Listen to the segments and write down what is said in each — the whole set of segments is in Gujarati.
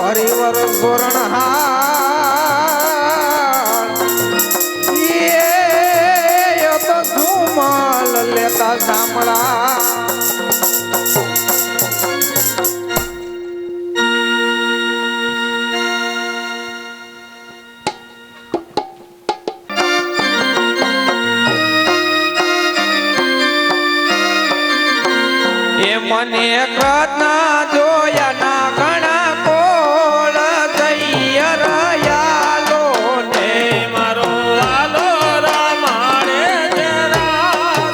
હરિવર ગોરણહાર એ તો ધૂમલ લેતા સાંભળા એ મને કૃષ્ણ જોયા ના ઘણા કોળ તૈયાર ને મારો વાલો રમાડે તેરા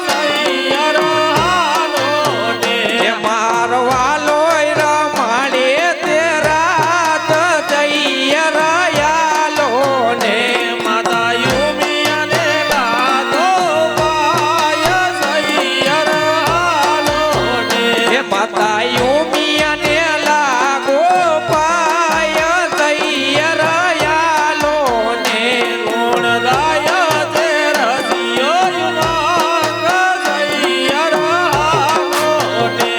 તૈયાર ને મારો વાલો રમાડે તેરા તૈયાર ને માતા યુમિયાને લાદો પાય તૈયાર માતા યુમિયાને લાગો પાય તૈયાર ને ગુણ ગાય તે રસિયો યુવાન તૈયાર ને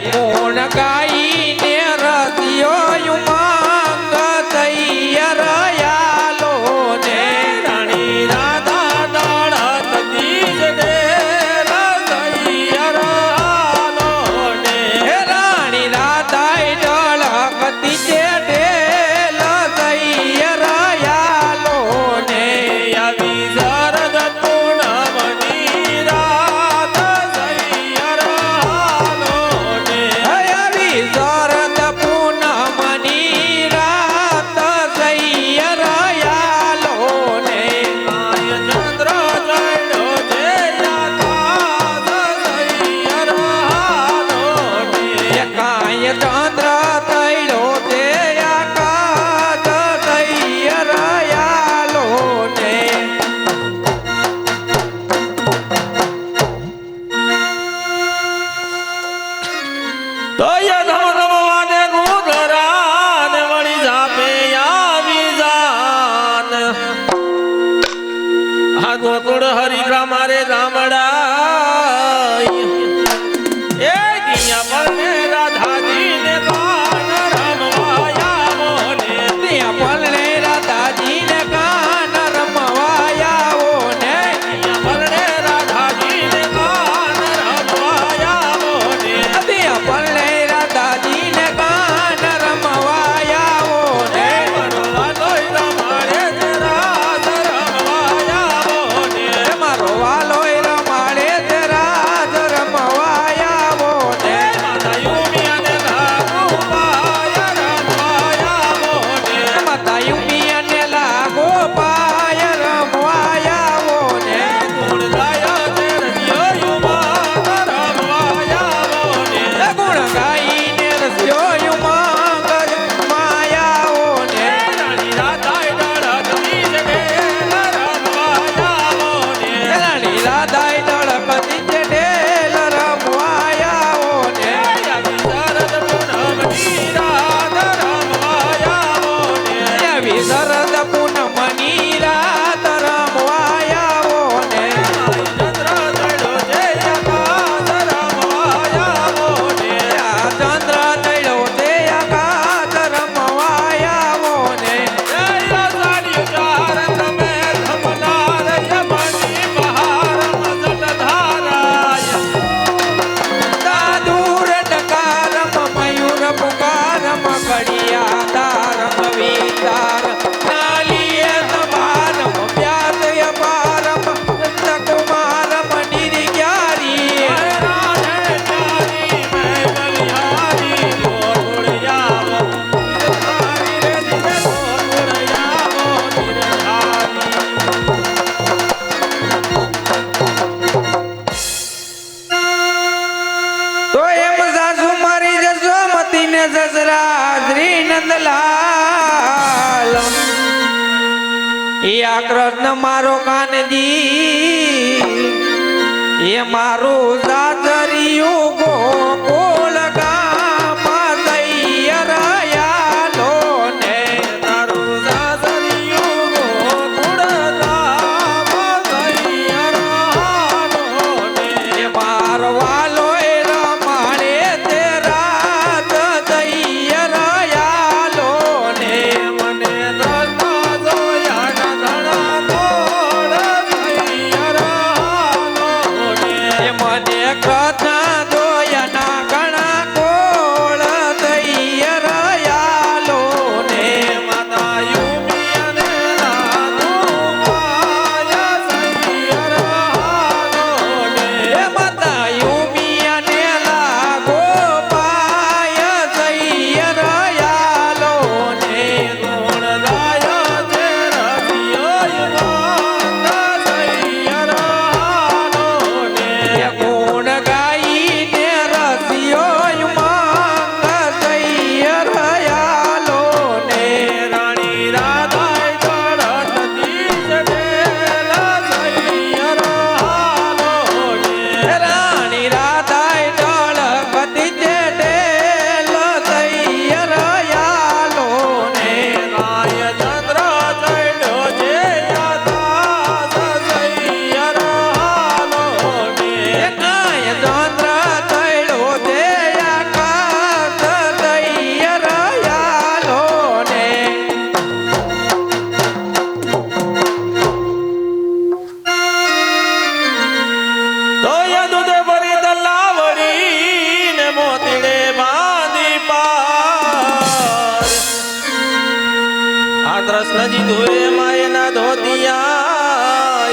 ગુણ ગાઈને રસિયો યુવાન તૈયાર ને રાણી રાધા દળત દીજ દે તૈયાર ગોકુળ હરિકા મારે ગામડા એ દિયા પર રાધાજી ને કાન રમવાયા મોને દિયા પર રાધાજી ને કાન રમવાયા મોને દિયા પર રાધાજી ને કાન રમવાયા મોને દિયા પર રાધાજી ને કાન રમવાયા મોને મરવાનો રમાડે તેરા મારો વાલો રમાડે તેરા રમવાયા મોને માતા યુમિયાને લાગો પાય રમવાયા મોને માતા યુમિયાને લાગો પાય રમવાયા મોને ગુણ ગાયા તે રસિયો યુવાન રમવાયા મોને ગુણ ગાઈને રસિયો યુવાન રમવાયા મોને રાણી રાધા દળત દીજ દે રમવાયા મોને રાણી રાધા દળપતિ ચડેલ રમવાયા ને શરદ પૂનમની રાત રમવાયા ને શરદ પૂનમની રાત રમવાયા ને ચંદ્ર દળો જે આકાશ રમવાયા ને ચંદ્ર દળો જે આકાશ રમવાયા ને સાડી ચાર તમે ધમનાર જમની બહાર મસલ ધારાય સાધુર ટકારમ મયુર પુકારમ કડિયા તારમ વિચાર નાલીય સમારમ વ્યાસય પારમ કુમારમ નિર્ગ્યારી રાધે ચારી મેં બલિહારી ગોળ યાવો તિરધારી રે દિને ગોળ યાવો તિરધારી તો એમ સાસુ મારી જસોમતી ને સસરા શ્રી નંદલાલ એ આ કૃષ્ણ મારો કાનજી એ મારું સાસરિયું ગોકુળ ગામ તૈયાર ને તારું સાસરિયું ગોકુળ ગામ હજી ધોએ માયના ધોતિયા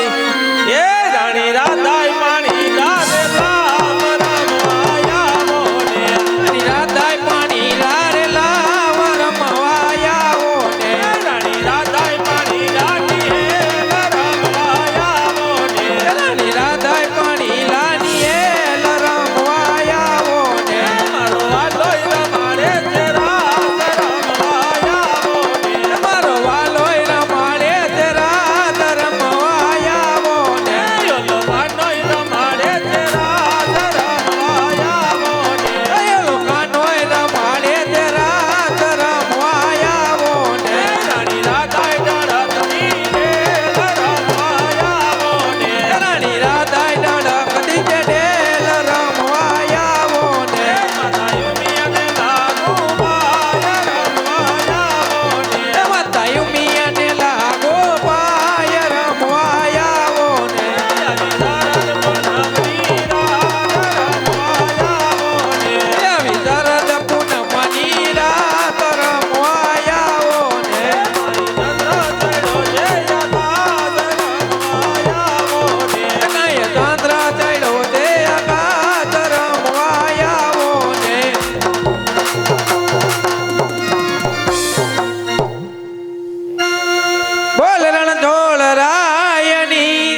એ રાણી રાધાય પાણી રાધે રામ રમવાયા મોને રાધાય પાણી લારે લાવ રમવાયા ઓને રાણી રાધાય પાણી રાની હે રમવાયા મોને રાણી રાધાય પાણી લાની એ રમવાયા ઓને મારો વાલોય રમાડે છે રામ રમવાયા મોને મારો વાલોય રમાડે તે રાત રમવાયા ઓને યોલો વાલોય રમાડે છે રામ રમવાયા મોને અયલો કાનોય રમાડે તે રાત રમવાયા ઓને રાણી રાધાય ડળકની રે રમવાયા મોને રાણી રાધાય ડળક દીજે ડેલ રમવાયા ઓને માતાયું મિયાને લાગુ પાય રમવાયા મોને એમાં તાયું મિયાને લાગો પાય રમવાયા ઓને એવી શરદ પૂનમની રાત રમવાયા ઓને કાંઈ ચંદ્ર ચડ્યો તે આકાશ રમવાયા ઓને બોલ રણછોડ રાયની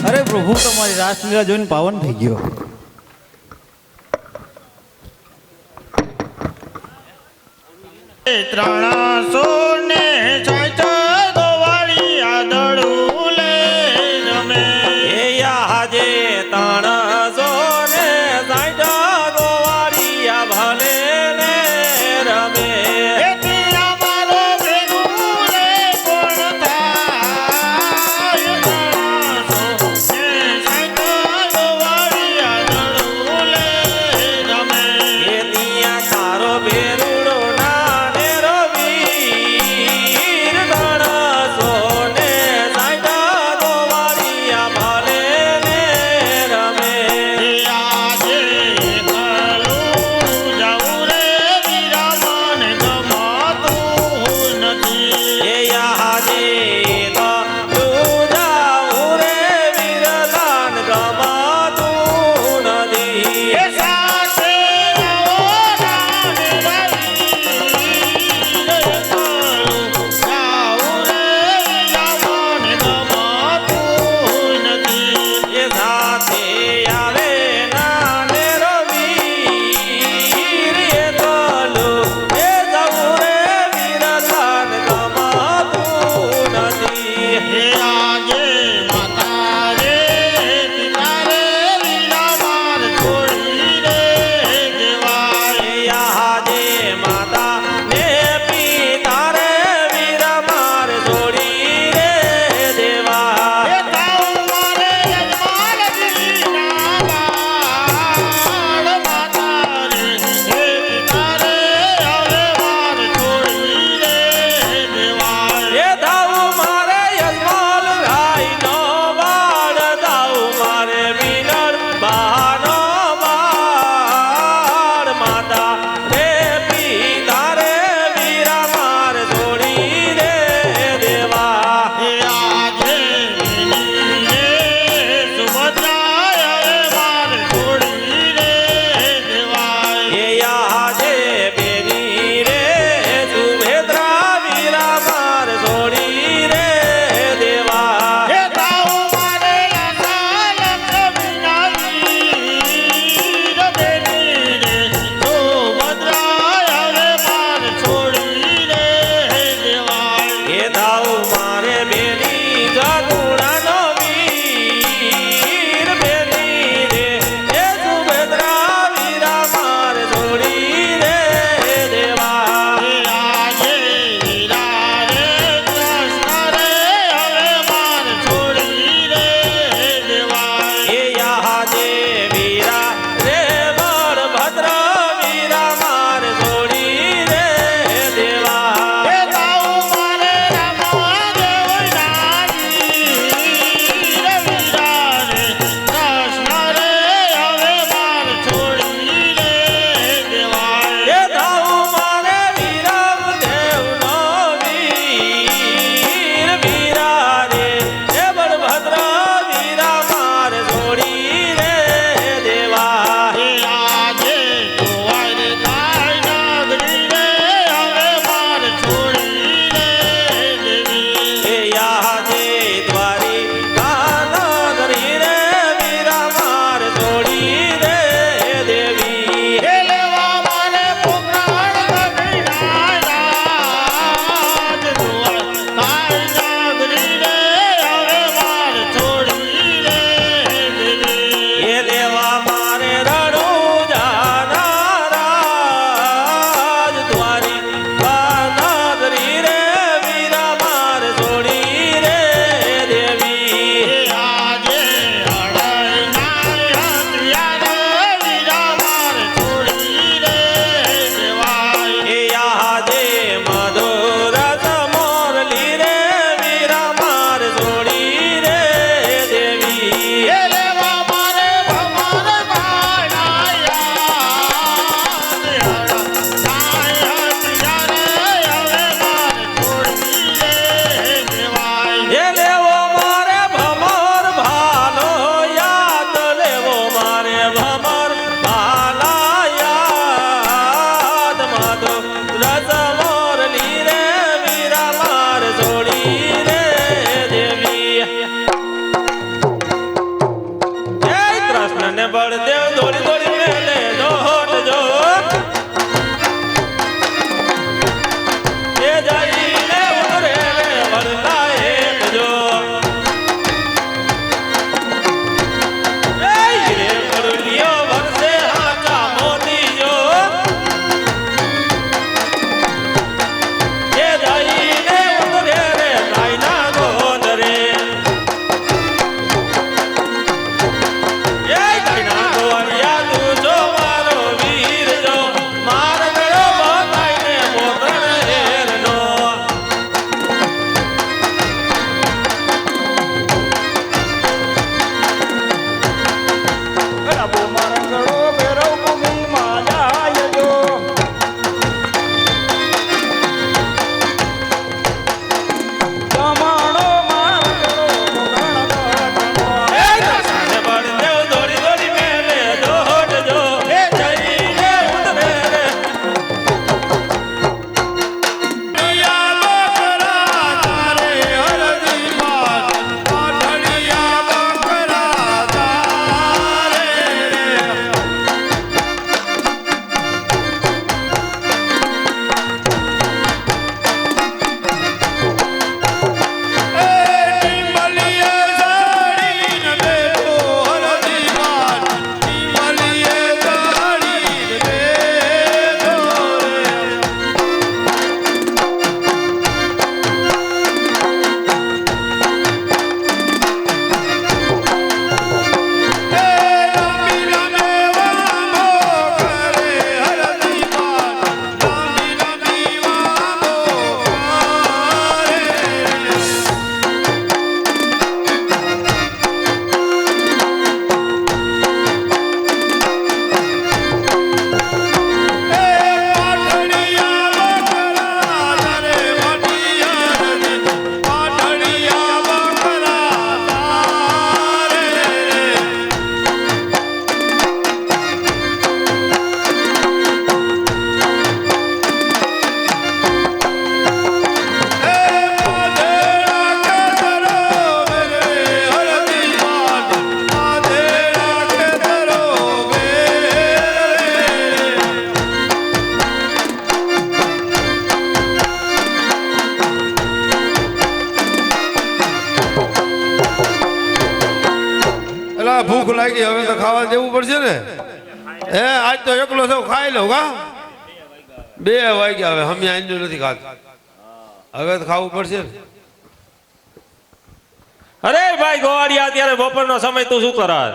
અરે પ્રભુ તમારી રાસલીલા જોઈને પાવન થઈ ગયો. ત્રણસો ને સાઠ દોવાળી આદળું લે રમે આજે તણસો ને સાઈઠ ગોવાળિયા ભલે ને રમે એથી અમારો ભેગું રે કોણ થાય ત્રણસો ને સાઠ દોવાળી આદળું લે રમે એ દિયા તારો ભેરુડો નાને રવિ લા ભૂખ લાગી હવે તો ખાવા દેવું પડશે ને હે આજ તો એકલો સૌ ખાઈ લઉં કા 2 વાગ્યા હવે અમે આંજો નથી ખાતા હવે તો ખાવું પડશે ને અરે ભાઈ ગોવાળિયા અત્યારે બપોરનો સમય તું શું કરસ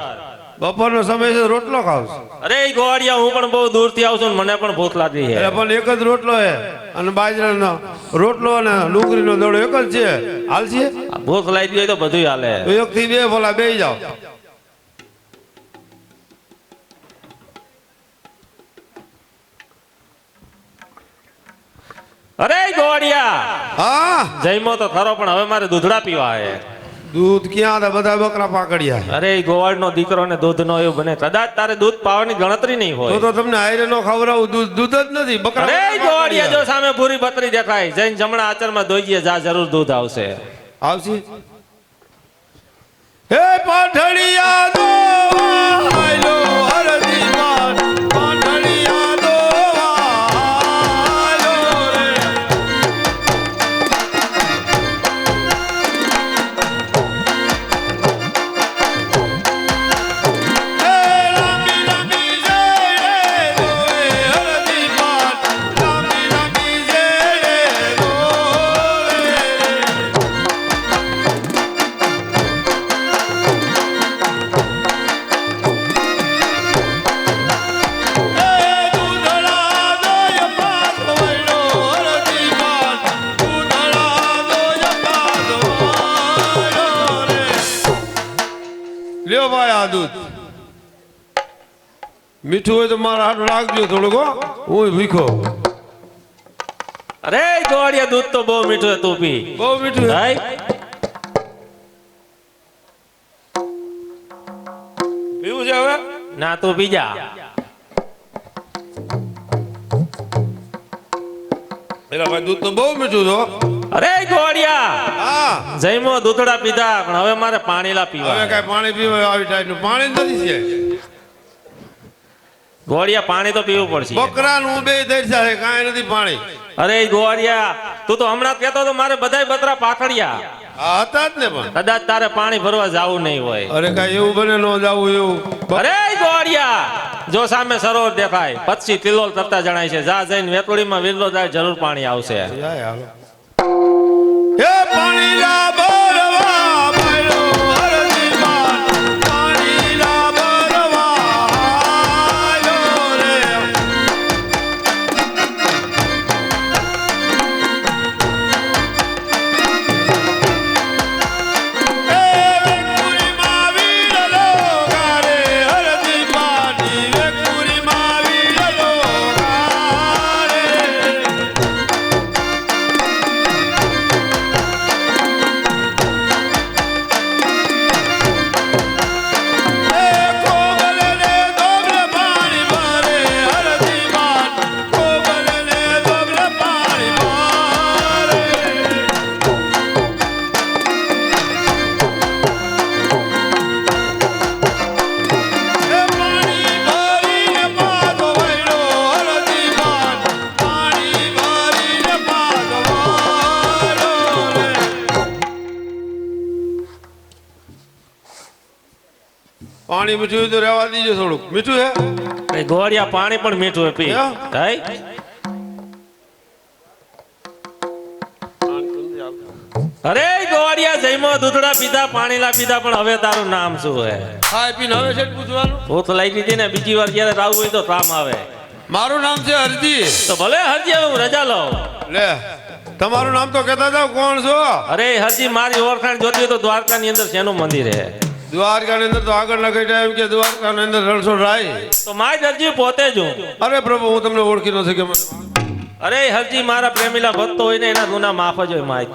બપોરનો સમય છે રોટલો ખાવ અરે ગોવાળિયા હું પણ બહુ દૂરથી આવું છું ને મને પણ ભૂખ લાગી છે એટલે પણ એક જ રોટલો હે અને બાજરાનો રોટલો અને ડુંગળીનો દડો એક જ છે હાલશે આ ભૂખ લાગી હોય તો બધું હાલે તો 1 થી 2 ભલા બેહી જાઓ અરે ગોવાળિયા હા જઈમો તો ખરો પણ હવે મારે દૂધડા પીવા હે દૂધ ક્યાં હતા બધા બકરા પાકડ્યા અરે ગોવાળનો દીકરો ને દૂધ નો એવું બને કદાચ તારે દૂધ પાવાની ગણતરી નહીં હોય તો તમને હારે નો ખવડાવું દૂધ જ નથી બકરા અરે ગોવાળિયા જો સામે ભૂરી બકરી દેખાય જઈને જમણા આચરમાં ધોઈએ જા જરૂર દૂધ આવશે આવશે હે પાઠડિયા દો આયલો હરદી માન પાઠડિયા દો આયલો રે હે લાંબી લાંબી જય રે દો હરદી માન લાંબી લાંબી જય રે દો રે લ્યો ભાઈ આ દૂધ મીઠું હોય તો મારા હાથ રાખજો થોડુંક હો હું ભીખો અરે ગોવાળિયા દૂધ તો બહુ મીઠું છે તું પી બહુ મીઠું છે. ભાઈ પીવું છે હવે ના તું પી જા એલા ભાઈ દૂધ તો બહુ મીઠું છે હો. અરે ગોવાળિયા હા જઈમો દૂધડા પીધા પણ હવે મારે પાણીલા હવે પીવા કઈ પાણી પીવા આવી ટાઈપનું પાણી જ નથી છે ગોવાળિયા પાણી તો પીવું પડશે બકરાનું બે દર્શા છે કાંઈ નથી પાણી અરે ગોવાળિયા તું તો હમણાં જ કહેતો તો મારે બધાય બતરા પાખડિયા આ હતા જ ને પણ કદાચ તારે પાણી ભરવા જાવું નહીં હોય અરે કઈ એવું બને ન જાવું એવું અરે ગોવાળિયા જો સામે સરોવર દેખાય પછી તિલોલ તરતા જણાય છે જા જઈને વેતોડીમાં વિરલો જાય જરૂર પાણી આવશે હે પાણી લા ભરવા ભાઈલો હરદી માન પાણી લા ભરવા આયો રે એ વેકુરી માં વીરલો ગારે હરદી પાણી વેકુરી માં વીરલો ગારે પાણી મીઠું તો રહેવા દીજો થોડુંક મીઠું હે ગોવાળિયા પાણી પણ મીઠું હે પી હા. ભાઈ અરે ગોવાળિયા જઈમો દૂધડા પીધા પાણીલા પીધા પણ હવે તારું નામ શું હે ખાઈ પીને હવે છે પૂછવાનું ભૂખ લાગી હતી ને બીજી વાર જયારે આવું હોય તો કામ આવે મારું નામ છે હરજી તો ભલે હરજી હવે હું રજા લઉં લે તમારું નામ તો કહેતા જાવ કોણ છો અરે હરજી મારી ઓળખાણ જોતી હોય તો દ્વારકાની અંદર શેનું મંદિર હે દ્વારકાની અંદર તો આગળ ના કઈ એમ કે દ્વારકાની અંદર રણછોડરાય તો માય હરજી પોતે જ હું અરે પ્રભુ હું તમને ઓળખી ન શક્યો અરે હરજી મારા પ્રેમીલા ભક્તો હોય ને એના ગુના માફ જ હોય માય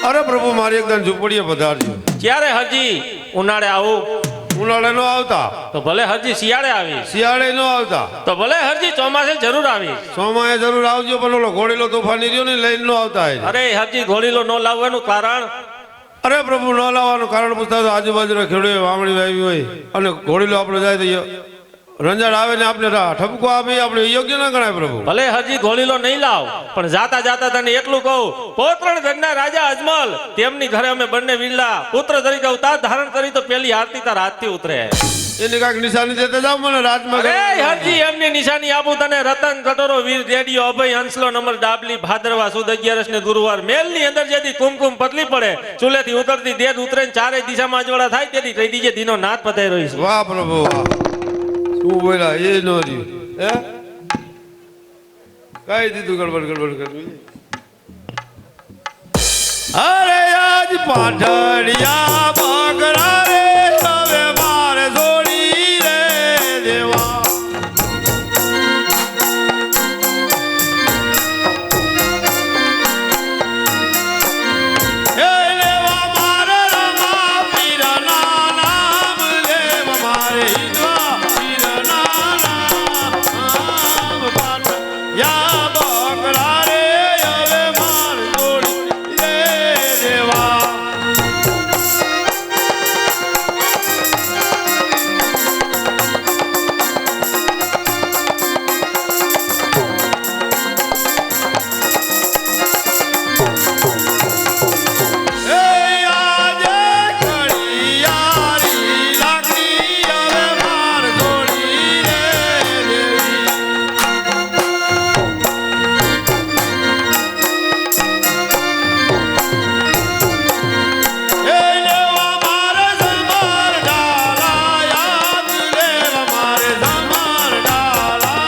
અરે પ્રભુ મારી એકદમ ઝૂંપડીએ પધારજો ક્યારે હરજી ઉનાળે આવું ઉનાળે નો આવતા તો ભલે હરજી શિયાળે આવી શિયાળે નો આવતા તો ભલે હરજી ચોમાસે જરૂર આવી સોમાએ જરૂર આવજો પણ ઓલો ઘોડીલો તોફાની રહ્યો ને લઈને નો આવતા હે. અરે હરજી ઘોડીલો ન લાવવાનું કારણ અરે પ્રભુ ન લાવવાનું કારણ પૂછતા તો આજુબાજુના ખેડૂએ વાવણી વાવી હોય અને ઘોડીલો આપણે જાય તો રંજાડ આવે ને આપણે ઠપકો આપે આપણે યોગ્ય ના ગણાય પ્રભુ. ભલે હરજી ઘોડીલો નહીં લાવ, પણ જાતા જાતા તને એટલું કહું, પોત્રણ ગઢના રાજા અજમલ તેમની ઘરે અમે બંને વીરલા પુત્ર તરીકે અવતાર ધારણ કરી તો પેલી આરતી તારા હાથથી ઉતરે. એની કાંઈક નિશાની દેતા જાવ મને રાજમાં. અરે હરજી એમની નિશાની આપું તને. રતન કટોરો વીર રેડિયો અભય હંસલો નંબર ડાબલી ભાદરવા સુદ 11 ને ગુરુવાર મેલની અંદર જેથી કુમકુમ પતલી પડે ચૂલેથી ઉતરતી દેદ ઉતરે ને ચારે દિશામાં અજવાળા થાય તેથી કહી દીજે દીનો નાથ પતાઈ રહ્યો છે. વાહ પ્રભુ વાહ. શું બોલ્યા એ નો રહ્યું હે કઈ દીધું ગડબડ કરવી. અરે આજ પાટડિયા બગડા રે હવે મારે જોડી રે દેવા. એ લેવા મારે રમા પીરના નામ લેવા મારે હિંદવા પીરના નામ પાટડિયા બગડા રે હવે મારે જોડી રે દેવા. એ આજે ઘડિયાળી લાગી હવે મારે જોડી રે દેવી. એ લેવા મારે સમર ડાલા યાદ લેવા મારે સમર ડાલા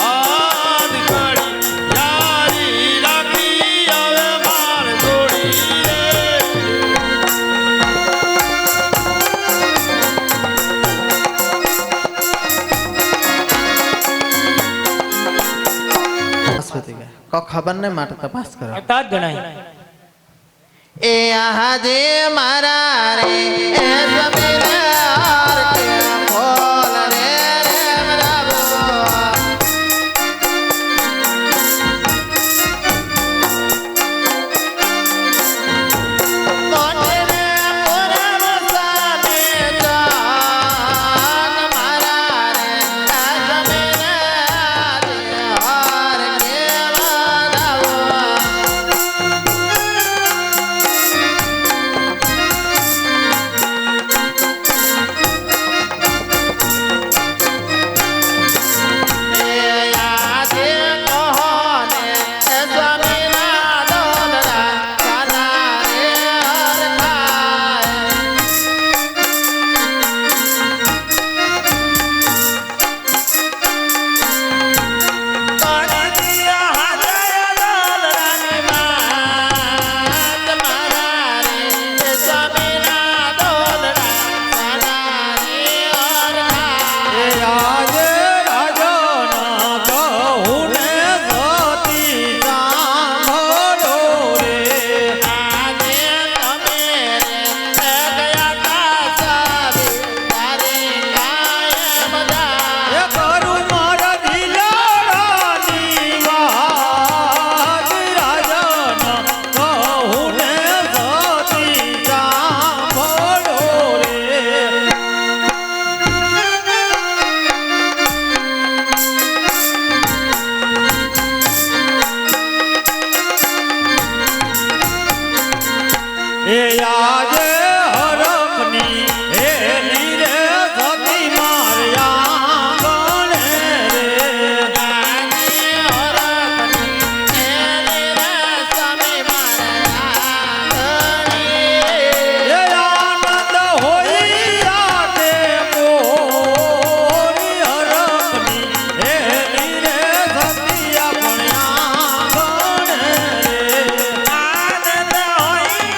આજ ઘડિયાળી લાગી હવે મારે જોડી રે. કો ખબર ને માટે તપાસ કરો. તાજ ગણાય. એ આજે મારા રે એ સમીરાર કે ફોલ રે રાવો. કોને રે પુરવસાને જાન મારા રે આ સમીરાર હાર કેવા રાવો. એ આજે હરખની હે લીરે સતી માર્યા ગણે રે. એ આનંદ હોઈયા તે મોરી હરખની હે લીરે સતી આપણ્યા ગણે રે. આનંદ હોઈ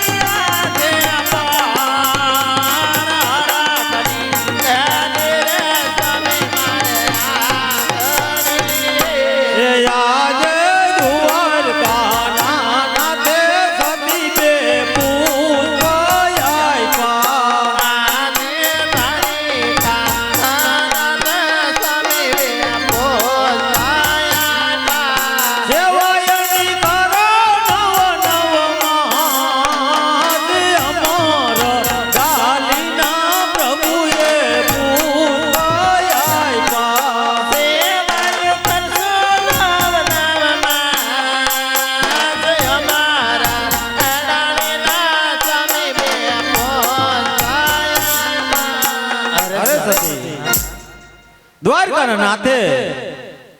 મારા નાથે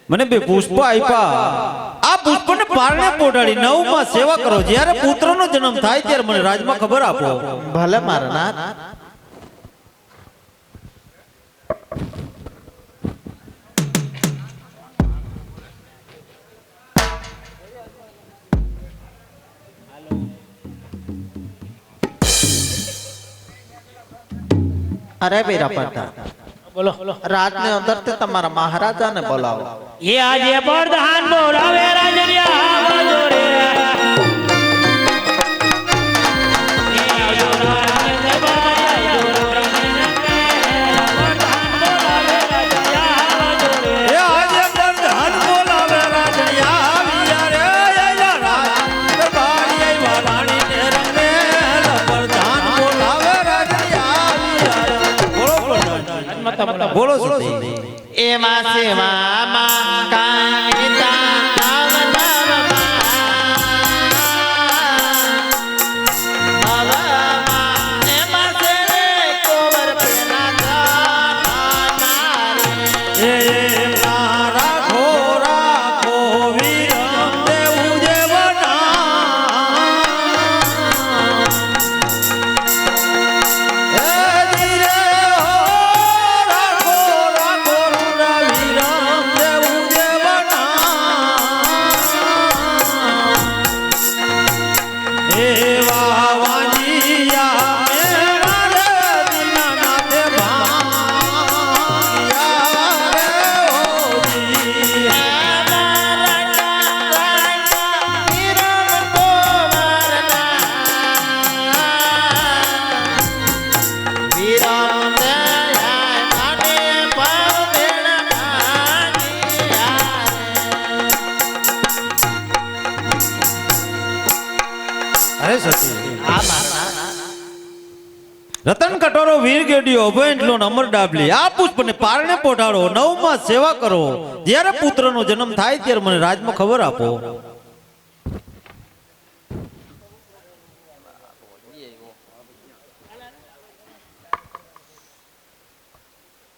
મને બે પુષ્પ આપ્યા. આ પુષ્પને પારણે પોઢાડી નવમાં સેવા કરો. જ્યારે પુત્રનો જન્મ થાય ત્યારે મને રાજમાં ખબર આપો. ભલે મારા નાથ. અરે વીરા પ્રધાન, બોલો રાજની અંદરથી તમારા મહારાજાને બોલાવો. એ આજે પ્રધાન બોલાવે રાજરિયા આવજો રે. એ આવજો રાજને દરબાર, આવજો રાજને પ્રધાન બોલાવે રાજરિયા આવજો રે. એ આજે પ્રધાન બોલાવે રાજડિયા આવ્યા રે. આયા રાજ દરબારી આવ્યા રાણીને રમે. પ્રધાન બોલાવે રાજડિયા આવ્યા રે. બોલો પ્રધાન. બોલો સતી. એમાં સેવામાં કાંગીતા આવનારમાં. હવામાં એમાં સેરે કોવર પેલા જાનારે. એ રાખો રાખો વીરમ દેવું જેવના. એ ધીરે હો રાખો રાખો રૂડા વીરમ દેવું જેવના. એવા વાંજિયા મેરા રે દીનાનાથે ભાંગ્યા રે ઓજી. અરે સતી, રતન કટોરો વીર ગેડીઓ અભયંટલો અમર ડાબલી. આ પુષ્પને પારણે પોઢાડો, નવમાં સેવા કરો. જ્યારે પુત્રનો જન્મ થાય ત્યારે મને રાજમાં ખબર આપો.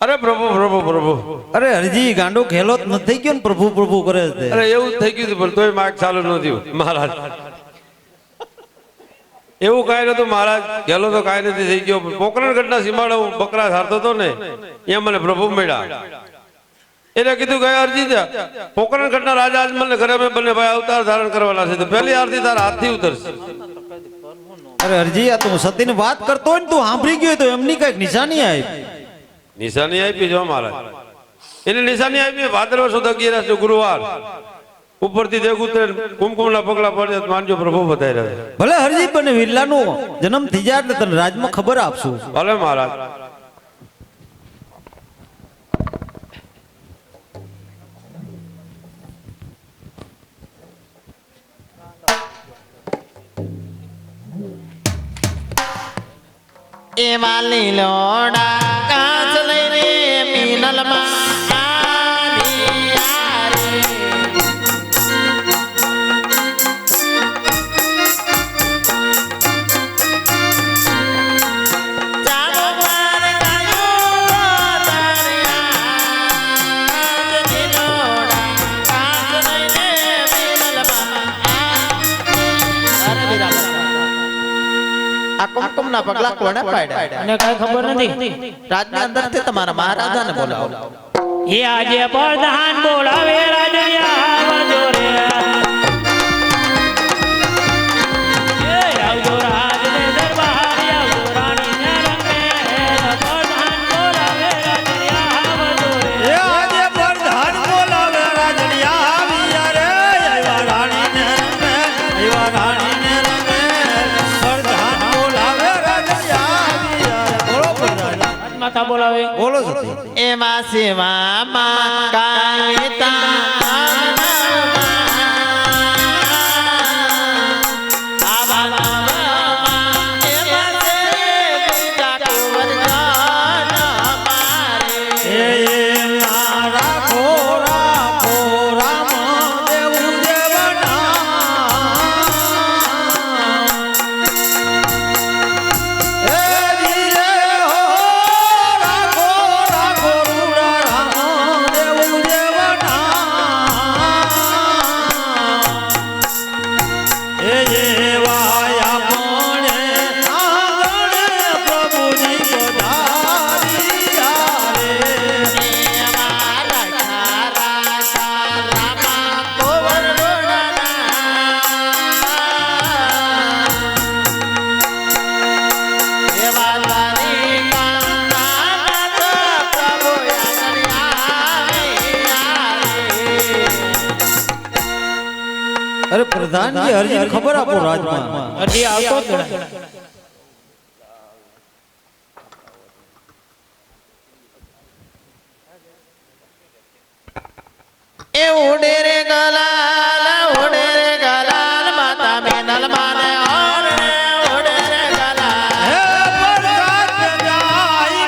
અરે પ્રભુ પ્રભુ પ્રભુ. અરે હરજી ગાંડો ખેલો જ નથી થઈ ગયો ને પ્રભુ પ્રભુ કરે છે. અરે એવું જ થઈ ગયું હતું પણ તોય માર્ગ ચાલુ ન થયું મહારાજ. એવું કાંઈ નતું મહારાજ. ગેલો તો કાંઈ નથી થઈ ગયો. પોકરણગઢના સીમાડે હું બકરા સારતો હતો ને ત્યાં મને પ્રભુ મળ્યા. એને કીધું ગયા અરજી પોકરણગઢના રાજા આજ મને ઘરે મેં બંને ભાઈ અવતાર ધારણ કરવાના છે તો પહેલી આરતી તારા હાથથી ઉતરશે. અરે હરજી આ તું સતીની વાત કરતો હોય ને તું સાંભળી ગયો તો એમની કઈક નિશાની આવી. નિશાની આપી જો મહારાજ. એને નિશાની આપી ભાદરવા સુદ 11 ગુરુવાર ઉપરથી દેખ ઉતરે કુમકુમના પગલા પડે માનજો પ્રભુ બતાવી રહ્યા. ભલે હરજી બને વિરલાનો જન્મ થઈ જાય એટલે તને રાજમાં ખબર આપશું. ભલે મહારાજ. એમાં લીલોડા કાચ લઈને મિનલમાં આવી આરે. ચાલો વાર ગાયો તારિયા. લીલોડા કાચ લઈને મિનલમાં આવી. અરે વીરા આ કુમકુમના પગલા કોણે પાડ્યા? અને કઈ ખબર નથી. રાજની અંદરથી તમારા મહારાજાને બોલાવો. એ આજે પ્રધાન બોલાવે રાજરિયા આવજો રે. એ આવજો રાજને દરબાર, આવજો રાણીને રંગે. પ્રધાન બોલાવે રાજરિયા આવજો રે. એ આજે પ્રધાન બોલાવે રાજડિયા આવ્યા રે. આવ્યા રાણીને રમે, આવ્યા રાણીને રમે. પ્રધાન બોલાવે રાજડિયા આવ્યા રે. બોલો પ્રધાન. માથા બોલાવે. બોલો સતી. એમાં સેવામાં કાયતા રાખો રાખો રામ દેવું દેવના. એ ધીરે હો રાખો રાખો રૂડા રામ દેવું પ્રધાનજી હરજીને ખબર આપો રાજમાં હજી આવતો જ નથી. એ ઉડે રે ગલાલ માતા મેનલ માને ઓરે ઉડે રે ગલાલ હે પ્રસાદ જાય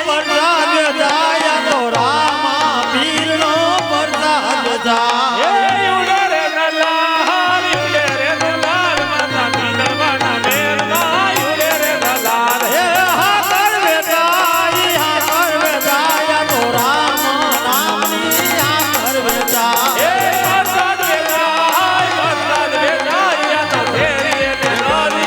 તો રામા પીરનો પ્રસાદ જાય ઉડે રે ગલાલ, ઉડે રે ગલાલ, માતા પિતરવાના મેલમાં ઉડે રે ગલાલ. હે હા કરવે જાય તો રામ નામની હા કરવે જાય એ વરસાદ વેચાય, વરસાદ વેચાય, આ તો ફેરીએ ને નદી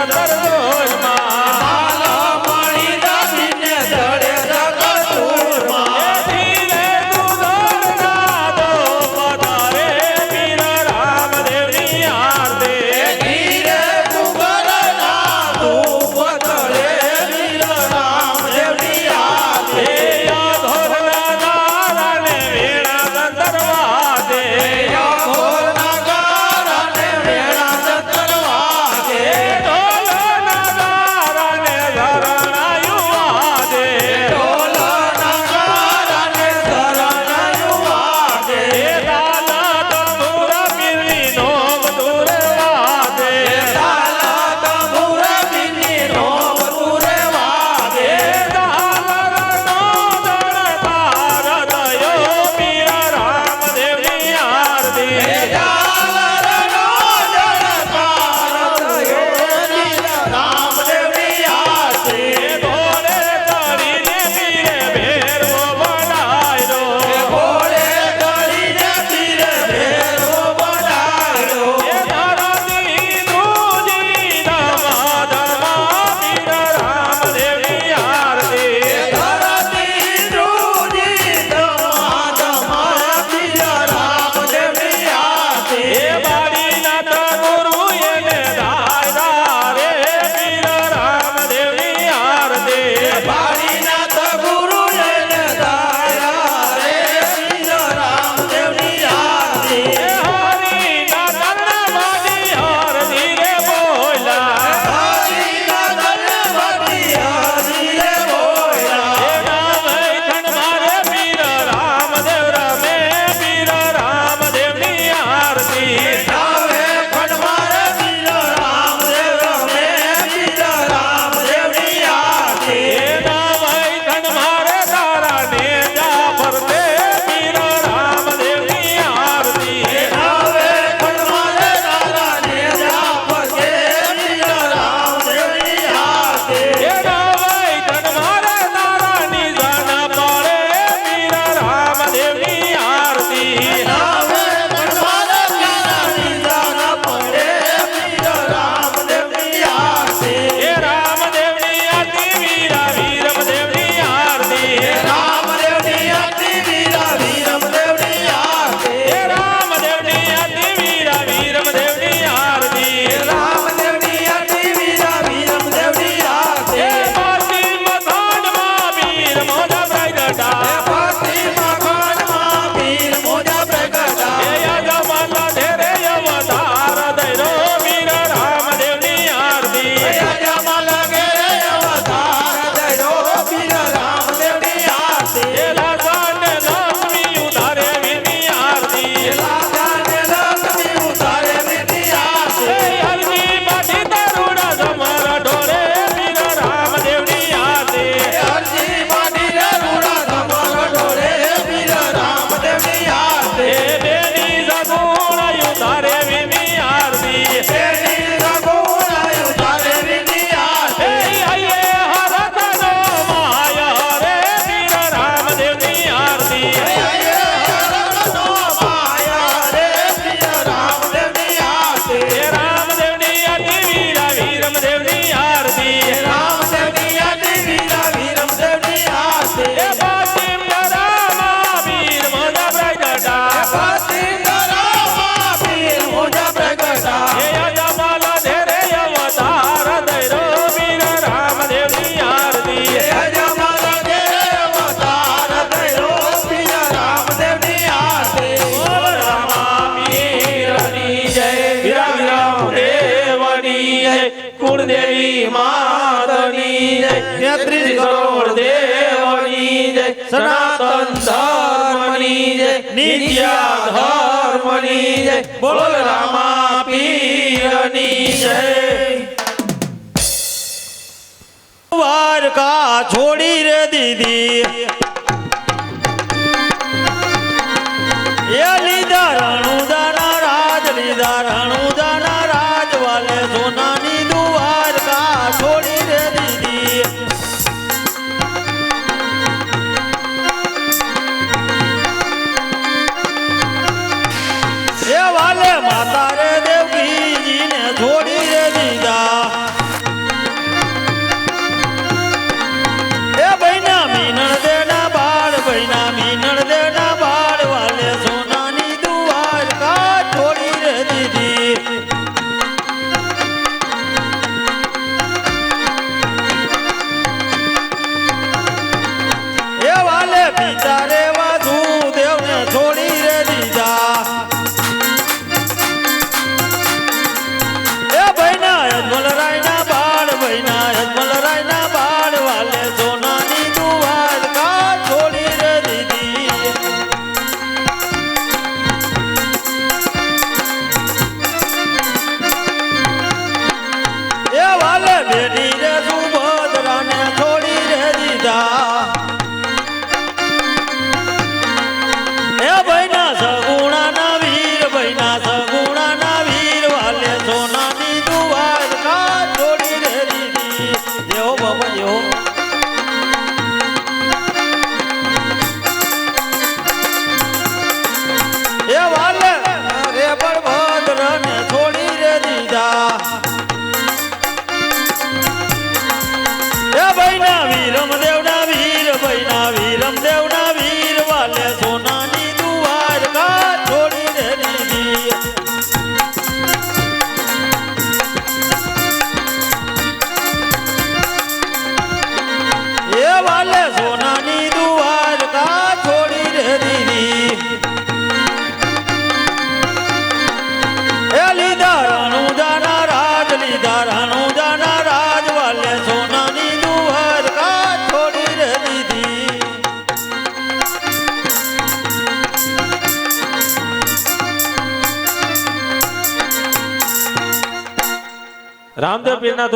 રાતર જોરમાં મણી દાબીને જડે જગતપુરમાં. ધીરે દુધરના દો પધારે વીર રામદેવની આરતી ધીરે ડુંગરના ધૂપ તળે વીર રામદેવની આરતી. ધોરના નારાને વેણા દરવાજે યાગોરના ગારાને વેળા દરવાજે. ઢોલના નારાને ધરણાયું વાજે ઢોલના ગારાને ધરણાયું વાગે. દાલા તંબુર પીરની નોમ દૂર વાજે તાલા તંબુર બીની નોમ તુરે વાગે. દાલરનો દરબાર દયો વીર રામદેવની આરતી ઝાલરનો જળકાર થયો વીર રામદેવની આરતી. ઘોડે ચડીને વીરે ભેરવો બનાવ્યો ઘોડે ચડીને તીરે ભેરવો બનાવ્યો. ધરતી ધ્રુજી ધમાધમા વીર રામદેવની આરતી ધરતી ધ્રુજી ધમાધમા વીર રામદેવની આરતી. બાળીનાથ ગુરુ એને ધારા રે વીર રામદેવની આરતી બાળીનાથ ગુરુ એને ધારા રે વીર રામદેવની આરતી. હરિના દરબારી આરતી રે બોલા હરિના દરબારી હરિએ બોલ્યા. મારે વીર રામદેવ રમે વીર રામદેવની આરતી નાવે ખંડમારે વીર રામદેવ રમે વીર રામદેવની આરતી. મારે તારા નેજા ફરતે વીર રામદેવની આરતી નાવે ખંડમારે તારા નેજા ફરતે વીર રામદેવની આરતી. મારે તારા નિશાના પડે વીર રામદેવની આરતી નાવે ખંડમારે તારા નિશાના પડે વીર રામદેવની આરતી. રામદેવની આરતી વીરા વીરમદેવની આરતી રામદેવની આરતી વીર વીરમદેવની આરતી. રામદેવની આરતી વીરા વીરમદેવની આરતી રામદેવની આરતી વીર વીરમદેવની આરતી. પાટીમાં ખાંડમાં વીર મોજા પ્રગટા ફાતિમા ખાનમાં વીર મોજા પ્રગટા. યજમાન ધેરે અવતાર ધૈરો વીર રામદેવની આરતી યજમાન ઘેરે અવતાર ધર્યો વીર રામદેવની આરતી. લાસાને લક્ષ્મી ઉતારે વીરની આરતી રાજાને લક્ષ્મી ઉતારે વીરની આરતી. હરજી બાટી તરુણા સમર ઢોરે વીર રામદેવની આરતી હરજી પાટીલે રૂડા ધમર ઢોળે વીર રામદેવની આરતી. બેની સગુણ ઉતારે વીરની આરતી તેની સગુણાઈ ઉતારે વીરની આરતી. હૈયે હરતનો માયા રે વીર રામદેવની આરતી હરનો માયા રે વીર રામદેવની આરતી. રામદેવની આરતી વીરા વીરમદેવની આરતી રામદેવની આરતી વીર વીરમદેવની આરતી. પાટીમ રામા વીર મોજા પ્રગટા ફાતિમામાં વીર મોજા પ્રગટા. યજમાન ધેરે અવતાર ધૈરો વીર રામદેવની આરતી યજમાન ઘેરે અવતાર ધર્યો વીર રામદેવની આરતી. કુળદેવી માતની જય 33 કરોડ દેવની જય સનાતન ધર્મની જય નિત્યા ધર્મની જય બોલ રામા પીરની જય દ્વારકા છોડી રે દીદી એ લીધા રણુદાના રાજ લીધા રણુદાના રાજ વાલે સોનાની દ્વારકા છોડી રે દીદી. એ વાલે માતા રે દેવકીજીને છોડી રે દીધા. વીરમ દેવના વીર વાલે સોનાની દ્વારકા છોડી રે દીધી એ વાલે સોનાની દ્વારકા છોડી રે દીધી એ લીધા રણુજાના રાજ વાલે સોનાની દ્વારકા છોડી રે દીધી રામદેવ પીરના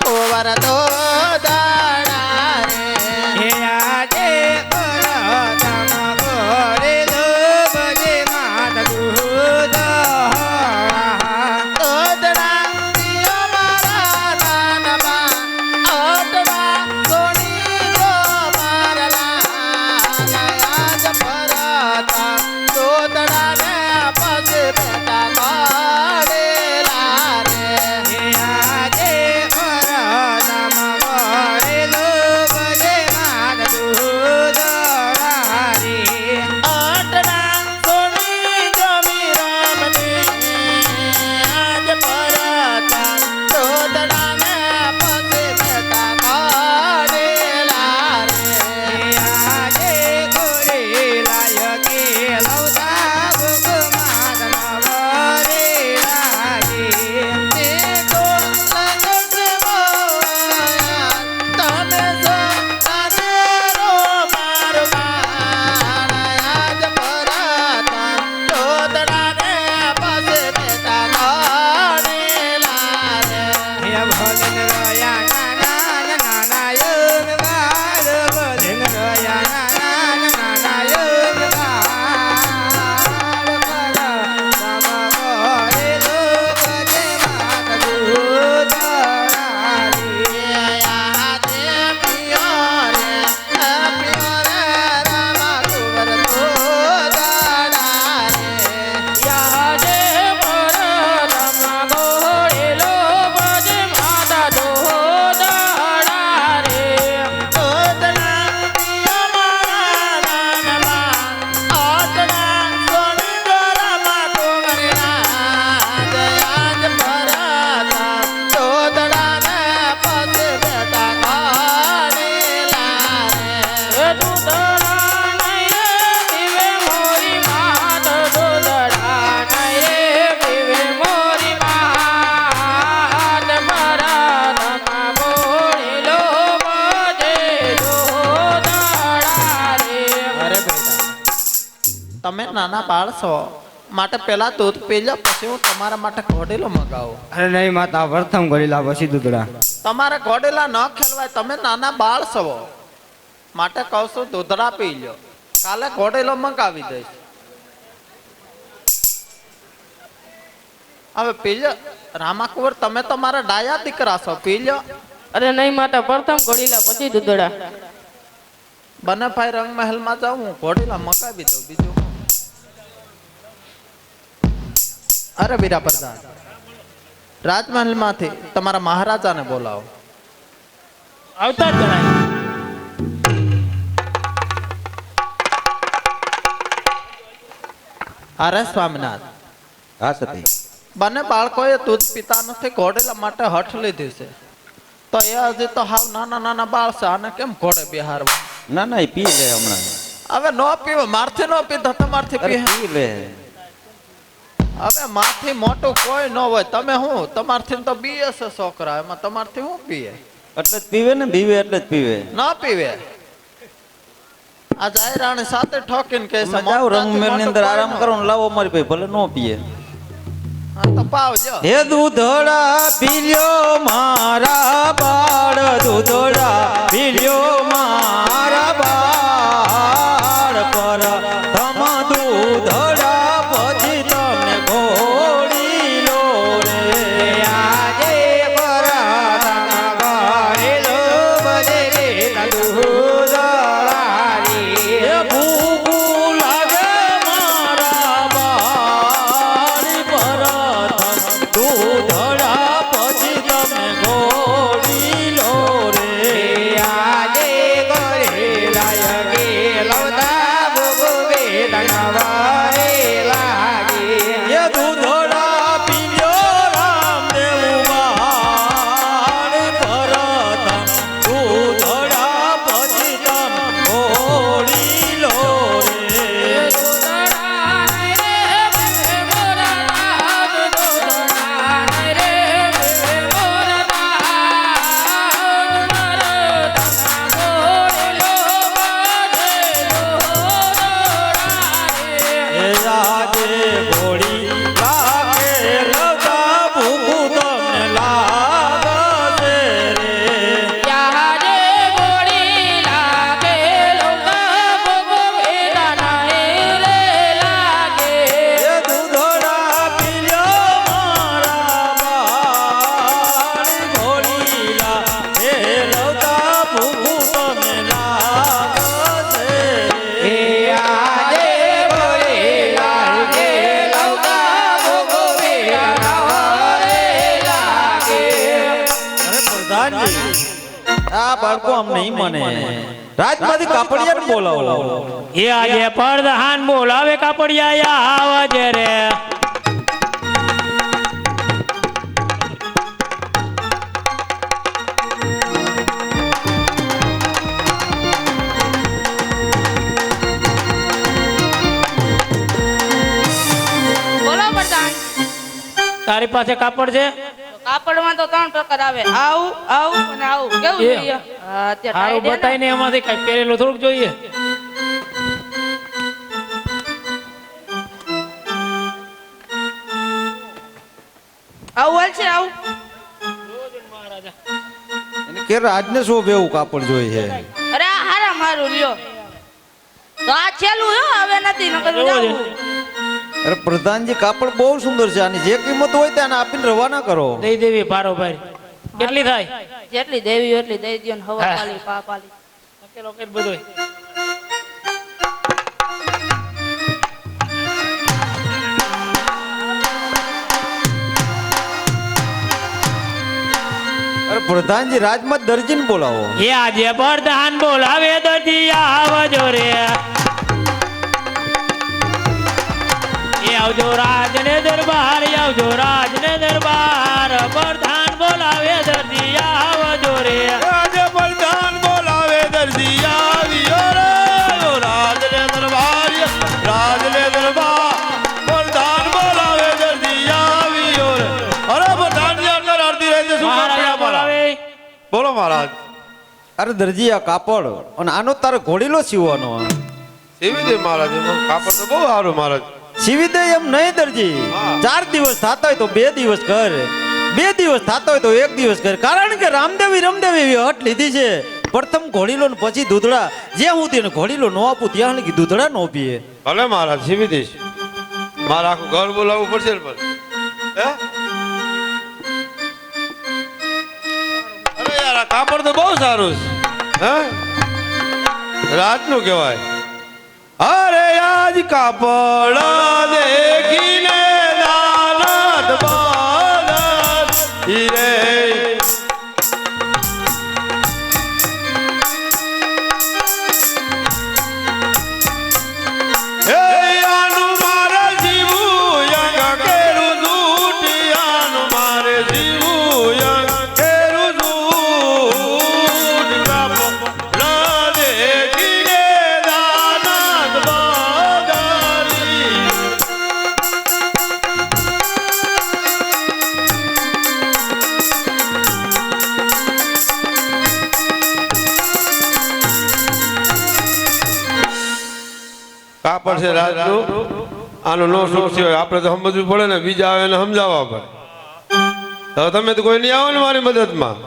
કુંવર તો દાડા રે હે આજે પરતમ ગોરે લો બજે માત ગુદ તોદડા દિયો મારા નાનમાં ઓટડા સોની જો મારલા આજ પરતમ તોદડા ને પગે બેટા કાડેલા રે હે આજે પરતમ ગોરે તમે નાના બાળ છો માટે પેલા દૂધ પી લો પછી હું તમારા માટે ઘોડેલો મગાવું અરે નહીં માતા પ્રથમ ગળેલા પછી દૂધડા તમારે ઘોડેલા ન ખેલવાય તમે નાના બાળ છો માટે કહું છું દૂધડા પી લો કાલે ઘોડેલો મંગાવી દઈશ હવે પી લો રામાકુંવર તમે તો મારા ડાયા દીકરા છો પી લો અરે નહીં માતા પ્રથમ ઘડીલા પછી દૂધડા બને ભાઈ રંગ મહેલ માં જાઉં હું ઘોડેલા મંગાવી દઉં બીજું શું? અરે વીરા પ્રધાન રાજમહેલ માંથી તમારા મહારાજાને બોલાવો આવતા જ જણાય અરે સ્વામિનાથ હા સતી બંને બાળકોએ દૂધ પીતા નથી ઘોડેલા માટે હઠ લીધી છે તો એ હજી તો હાવ નાના નાના બાળ છે આને કેમ ઘોડે બિહારવા ના ના એ પી લે હમણાં હવે નો પીવે મારથી નો પીધા તમારથી અરે પીહે પી લે હવે માથી મોટું કોઈ ન હોય તમે હું તમારથી તો બીએ છે છોકરા એમાં તમારથી હું પીએ એટલે જ પીવે ને પીવે એટલે જ પીવે ન પીવે આ જાયરાણી સાથે ઠોકીને કે છે જાઓ રંગમેલ ની અંદર આરામ કરો ને લાવો મારી ભાઈ ભલે નો પીએ હા તો પાવજો હે દૂધડા પીલ્યો મારા બાળ દૂધડા પીલ્યો મારા બાળ પર તમ દૂધડા પછી તમને ઘોડી લો રે આજે બરાતમ ઘરેલો બજે દૂધડારી હે ભૂખુ લાગે મારા બાળ પર દૂધડા પછી તમે ઘોડી લો રે આજે ઘરેલા કે લવતા ભોગવે તનવારે લાગે એ દૂધડા પીલ્યો રામદેવ બાળ પરત દૂધડા પછી તમે ઘોડી લો રે એ આજે ઘોડી લાગે લગા ભૂખું તમને લાગશે રે એ દૂધડા પીલ્યો મારા બાળ ઘોડીલા એ લગા ભૂખું તમને લાગશે રે આજે ઘોડીલા કે લગા ભૂખું અરે પ્રધાનજી આ બાળકો આમ નહીં મને રાજમાંથી કાપડિયાને બોલાવો એ આજે પ્રધાન બોલાવે કાપડિયા આવજે રે બોલો પ્રધાન તારી પાસે કાપડ છે કાપડમાં તો 3 પ્રકાર આવે આવું આવું અને આવું કેવું એ. જોઈએ હા, અત્યારે હારું ટાઈટ હે ને? બતાય ને એમાંથી કઈ પહેરેલું થોડુંક જોઈએ આવું હાલ છે આવું એને કે રાજને શું બેવું કાપડ જોઈએ છે અરે આ હારા મારું લ્યો તો આ છેલ્લું હો હવે નથી નકર એવું છે. જાવું અરે પ્રધાનજી કાપડ બહુ સુંદર છે આની જે કિંમત હોય તેને આપીને રવાના કરો દઈ દેવી ભારો ભાઈ કેટલી થાય જેટલી દેવી એટલી દઈ દ્યો ને હવા હા. પાલી પા પાલી નકેલો કે બધું અરે પ્રધાનજી રાજમાં દરજીને બોલાવો એ આજે પ્રધાન બોલાવે દરજી આવજો રે એ આવજો રાજ ને દરબાર આવજો રાજ ને દરબાર પ્રધાન બોલાવે દરજી આવજો રે આજે પ્રધાન બોલાવે દરજી આવ્યો રે રાજને દરબાર પ્રધાન બોલાવે દરજી આવ્યો રે અરે પ્રધાનજી અંદર આરતી રહે છે શું મહારાજા બોલાવે બોલો મહારાજ અરે દરજી આ કાપડ અને આનો તારે ઘોડીલો સીવવાનો એવી દે મહારાજ એમાં કાપડ તો બહુ સારું મહારાજ. સીવી દે એમ નહીં દરજી. હા. 4 દિવસ થતા હોય તો 2 દિવસ કર, 2 દિવસ થતા હોય તો 1 દિવસ કર. કારણ કે રામદેવી એવી હટ લીધી છે, પ્રથમ ઘોડીલો ને પછી દૂધડા. જ્યાં હું તેને ઘોડીલો ન આપું ત્યાં લગી દૂધડા ન પીએ. ભલે મહારાજ સીવી દઈશ. મારે આખું ઘર બોલાવવું પડશે ને પણ. હે? અરે યાર આ કાપડ તો બહુ સારું છે. હે? રાતનું કહેવાય. અરે આજ કાપડ દેખીને દાનત બાલત હીરે. હે આનું મારે જીવું યંગ કેરું દૂટ, આનું મારે જીવું યંગ કેરું દૂટ. કાપડ દેખીને દાનત બાદલી. કાપડ છે રાજનું, આનું નો સુખ છે. આપણે તો સમજવું પડે ને, બીજા આવે ને સમજાવવા પડે. હવે તમે તો કોઈ નહીં આવો ને મારી મદદમાં.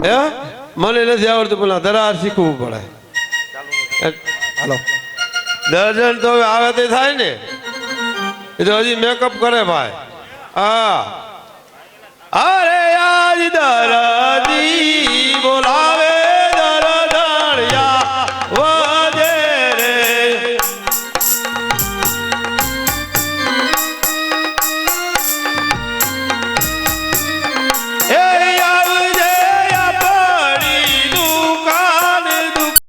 હે મને નથી આવડતું, પણ દરાર શીખવું પડે. હાલો દર્જન તો હવે આવે તે થાય ને, એ તો હજી મેકઅપ કરે ભાઈ. હા અરે આજ દરાદી